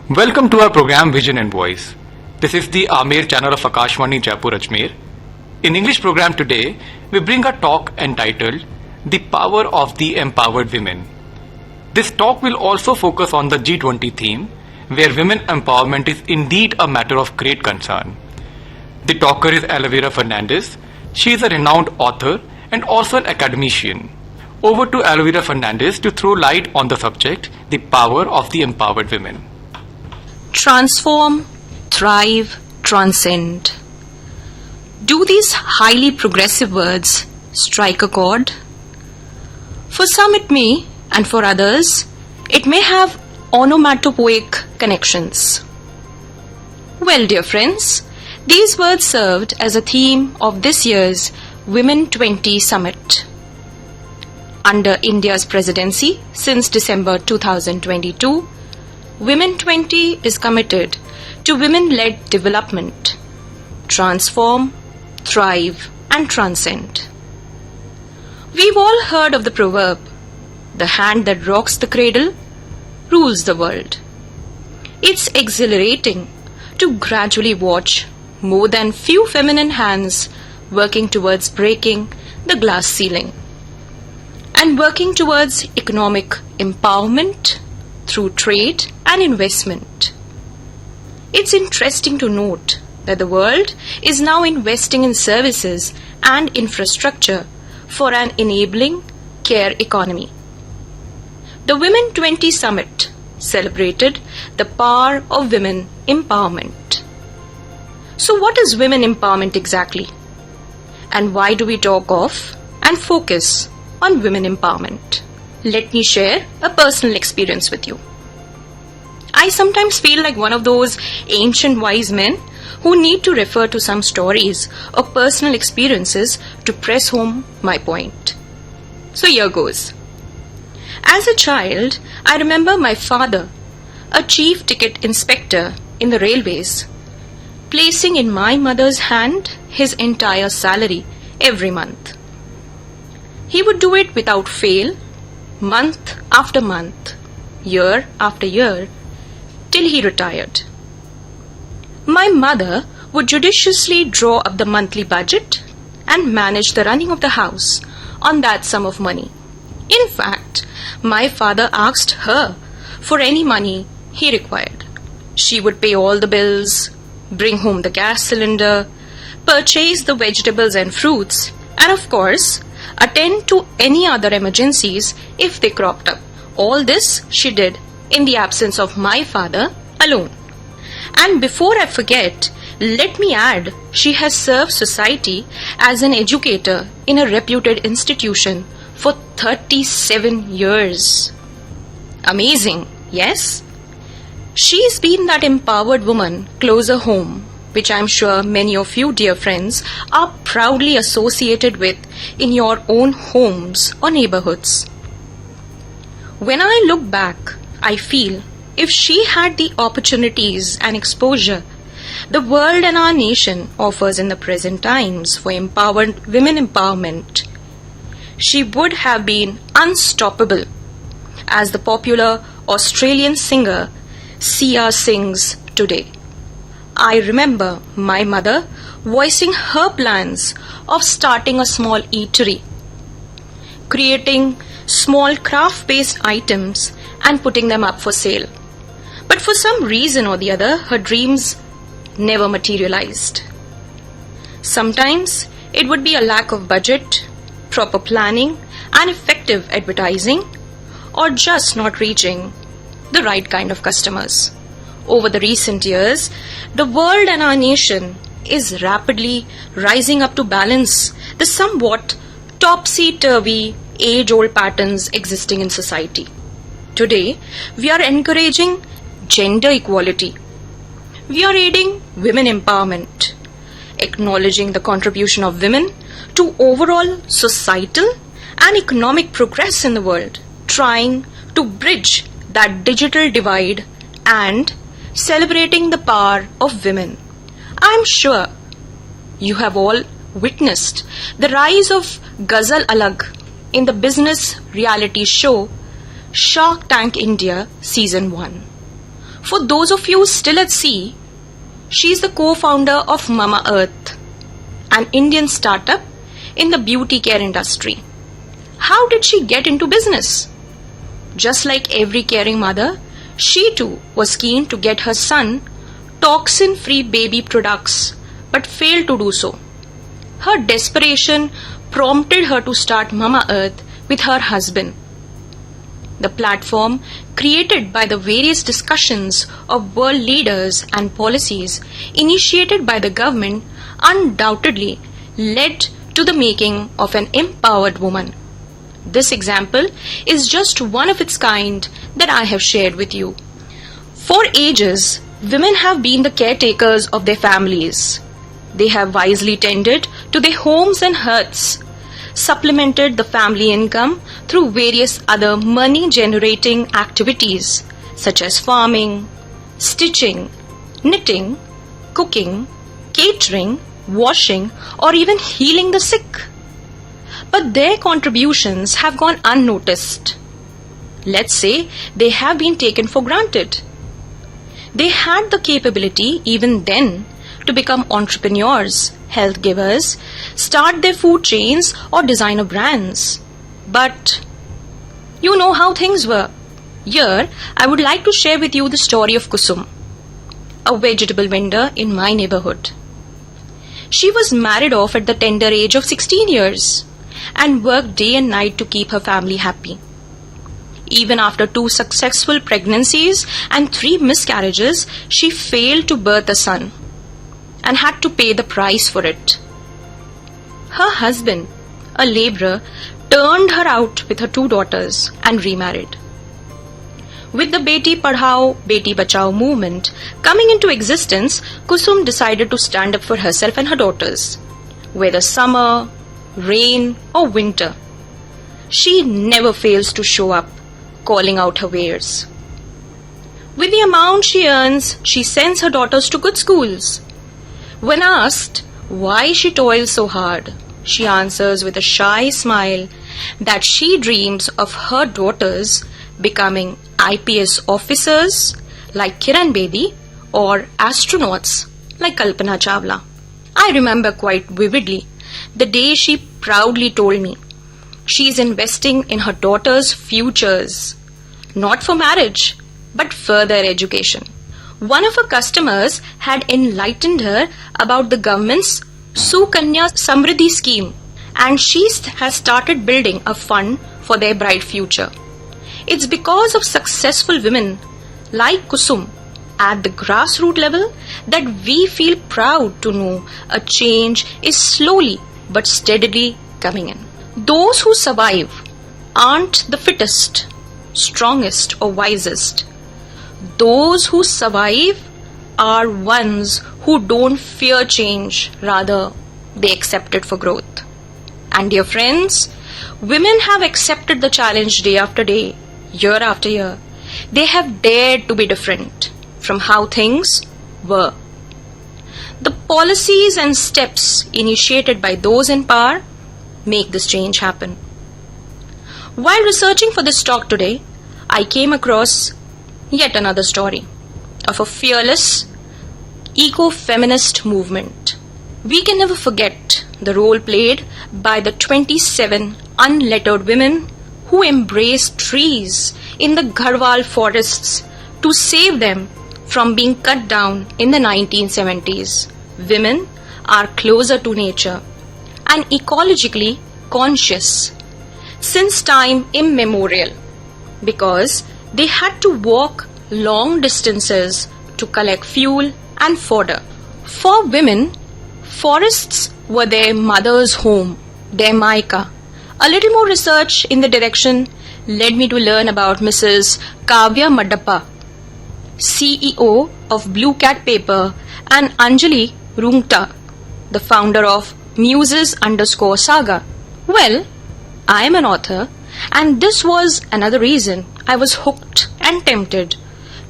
Welcome to our program Vision and Voice. This is the Amir channel of Akashvani Jaipur Ajmer. In English program today, we bring a talk entitled The Power of the Empowered Women. This talk will also focus on the G-20 theme, where women empowerment is indeed a matter of great concern. The talker is Elvira Fernandez. She is a renowned author and also an academician. Over to Elvira Fernandez to throw light on the subject, the power of the empowered women. Transform, thrive, transcend. Do these highly progressive words strike a chord? For some it may, and for others, it may have onomatopoeic connections. Well, dear friends, these words served as a theme of this year's Women 20 Summit. Under India's presidency since December 2022, Women 20 is committed to women-led development, transform, thrive, and transcend. We've all heard of the proverb, the hand that rocks the cradle rules the world. It's exhilarating to gradually watch more than few feminine hands working towards breaking the glass ceiling and working towards economic empowerment through trade and investment. It's interesting to note that the world is now investing in services and infrastructure for an enabling care economy. The Women 20 Summit celebrated the power of women empowerment. So what is women empowerment exactly? And why do we talk of and focus on women empowerment? Let me share a personal experience with you. I sometimes feel like one of those ancient wise men who need to refer to some stories or personal experiences to press home my point. So here goes. As a child, I remember my father, a chief ticket inspector in the railways, placing in my mother's hand his entire salary every month. He would do it without fail, month after month, year after year, till he retired. My mother would judiciously draw up the monthly budget and manage the running of the house on that sum of money. In fact, my father asked her for any money he required. She would pay all the bills, bring home the gas cylinder, purchase the vegetables and fruits, and of course, attend to any other emergencies if they cropped up. All this she did in the absence of my father alone. And before I forget, let me add, she has served society as an educator in a reputed institution for 37 years. Amazing, yes? She's been that empowered woman closer home, which I'm sure many of you, dear friends, are proudly associated with in your own homes or neighborhoods. When I look back, I feel if she had the opportunities and exposure the world and our nation offers in the present times for empowered women empowerment, she would have been unstoppable, as the popular Australian singer Sia sings today. I remember my mother voicing her plans of starting a small eatery, creating small craft-based items and putting them up for sale. But for some reason or the other, her dreams never materialized. Sometimes it would be a lack of budget, proper planning, and effective advertising, or just not reaching the right kind of customers. Over the recent years, the world and our nation is rapidly rising up to balance the somewhat topsy-turvy, age-old patterns existing in society. Today, we are encouraging gender equality. We are aiding women empowerment, acknowledging the contribution of women to overall societal and economic progress in the world, trying to bridge that digital divide and celebrating the power of women. I'm sure you have all witnessed the rise of Ghazal Alag in the business reality show Shark Tank India Season 1. For those of you still at sea, she is the co-founder of Mama Earth, an Indian startup in the beauty care industry. How did she get into business? Just like every caring mother, she too was keen to get her son toxin-free baby products, but failed to do so. Her desperation prompted her to start Mama Earth with her husband. The platform, created by the various discussions of world leaders and policies initiated by the government, undoubtedly led to the making of an empowered woman. This example is just one of its kind that I have shared with you. For ages, women have been the caretakers of their families. They have wisely tended to their homes and hearths, supplemented the family income through various other money-generating activities such as farming, stitching, knitting, cooking, catering, washing, or even healing the sick. But their contributions have gone unnoticed. Let's say they have been taken for granted. They had the capability even then to become entrepreneurs, health givers, start their food chains or designer brands. But you know how things were. Here, I would like to share with you the story of Kusum, a vegetable vendor in my neighborhood. She was married off at the tender age of 16 years and worked day and night to keep her family happy. Even after 2 successful pregnancies and 3 miscarriages, she failed to birth a son and had to pay the price for it. Her husband, a laborer, turned her out with her 2 daughters and remarried. With the Beti Padhao, Beti Bachao movement coming into existence, Kusum decided to stand up for herself and her daughters. Whether summer, rain or winter, she never fails to show up, calling out her wares. With the amount she earns, she sends her daughters to good schools. When asked why she toils so hard, she answers with a shy smile that she dreams of her daughters becoming IPS officers like Kiran Bedi or astronauts like Kalpana Chawla. I remember quite vividly the day she proudly told me she is investing in her daughters' futures, not for marriage, but further education. One of her customers had enlightened her about the government's Sukanya Samriddhi scheme, and she has started building a fund for their bright future. It's because of successful women like Kusum at the grassroots level that we feel proud to know a change is slowly but steadily coming in. Those who survive aren't the fittest, strongest or wisest. Those who survive are ones who don't fear change, rather they accept it for growth. And dear friends, women have accepted the challenge day after day, year after year. They have dared to be different from how things were. The policies and steps initiated by those in power make this change happen. While researching for this talk today, I came across yet another story of a fearless eco-feminist movement. We can never forget the role played by the 27 unlettered women who embraced trees in the Garhwal forests to save them from being cut down in the 1970s. Women are closer to nature and ecologically conscious since time immemorial because they had to walk long distances to collect fuel and fodder. For women, forests were their mother's home, their Maika. A little more research in the direction led me to learn about Mrs. Kavya Madappa, CEO of Blue Cat Paper, and Anjali Rungta, the founder of Muses_Saga. Well, I am an author, and this was another reason I was hooked and tempted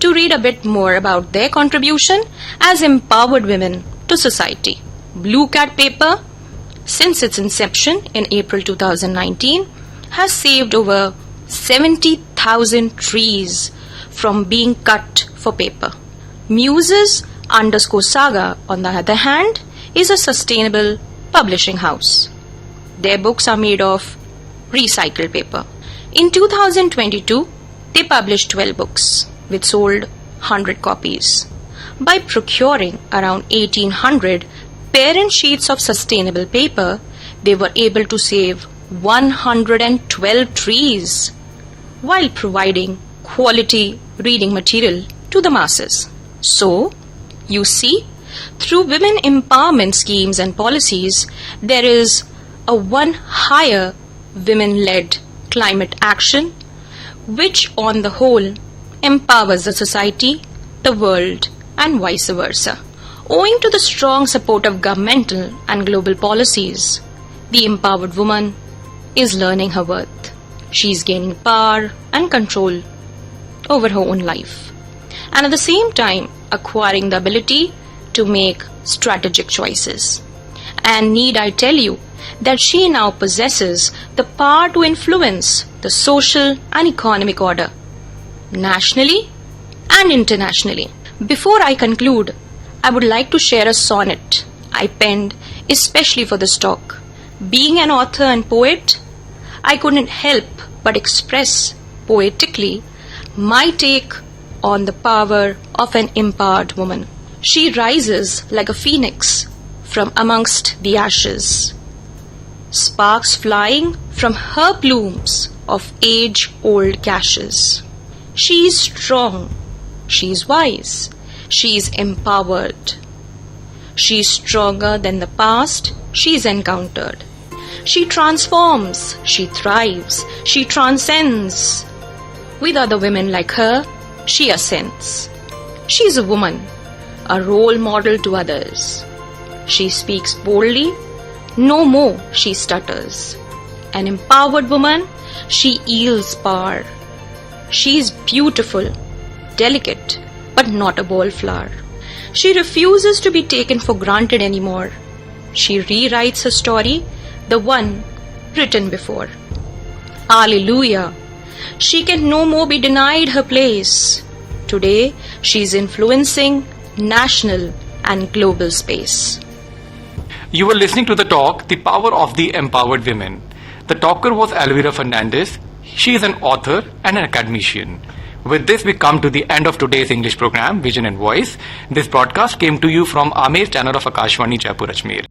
to read a bit more about their contribution as empowered women to society. Blue Cat Paper, since its inception in April 2019, has saved over 70,000 trees from being cut for paper. Muses_Saga, on the other hand, is a sustainable publishing house. Their books are made of recycled paper. In 2022, they published 12 books, which sold 100 copies. By procuring around 1800 parent sheets of sustainable paper, they were able to save 112 trees while providing quality reading material to the masses. So, you see, through women empowerment schemes and policies, there is a one higher women-led climate action, which on the whole empowers the society, the world, and vice versa. Owing to the strong support of governmental and global policies, the empowered woman is learning her worth. She is gaining power and control over her own life, and at the same time acquiring the ability to make strategic choices. And need I tell you that she now possesses the power to influence the social and economic order, nationally and internationally. Before I conclude, I would like to share a sonnet I penned especially for this talk. Being an author and poet, I couldn't help but express poetically my take on the power of an empowered woman. She rises like a phoenix from amongst the ashes, sparks flying from her plumes of age-old gashes. She is strong, she is wise, she is empowered. She is stronger than the past she is encountered. She transforms, she thrives, she transcends. With other women like her, she ascends. She is a woman, a role model to others. She speaks boldly, no more she stutters. An empowered woman, she yields power. She is beautiful, delicate, but not a wallflower. She refuses to be taken for granted anymore. She rewrites her story, the one written before. Alleluia! She can no more be denied her place. Today, she is influencing national and global space. You were listening to the talk, The Power of the Empowered Women. The talker was Elvira Fernandez. She is an author and an academician. With this, we come to the end of today's English program, Vision and Voice. This broadcast came to you from Amer channel of Akashvani Jaipur Ajmer.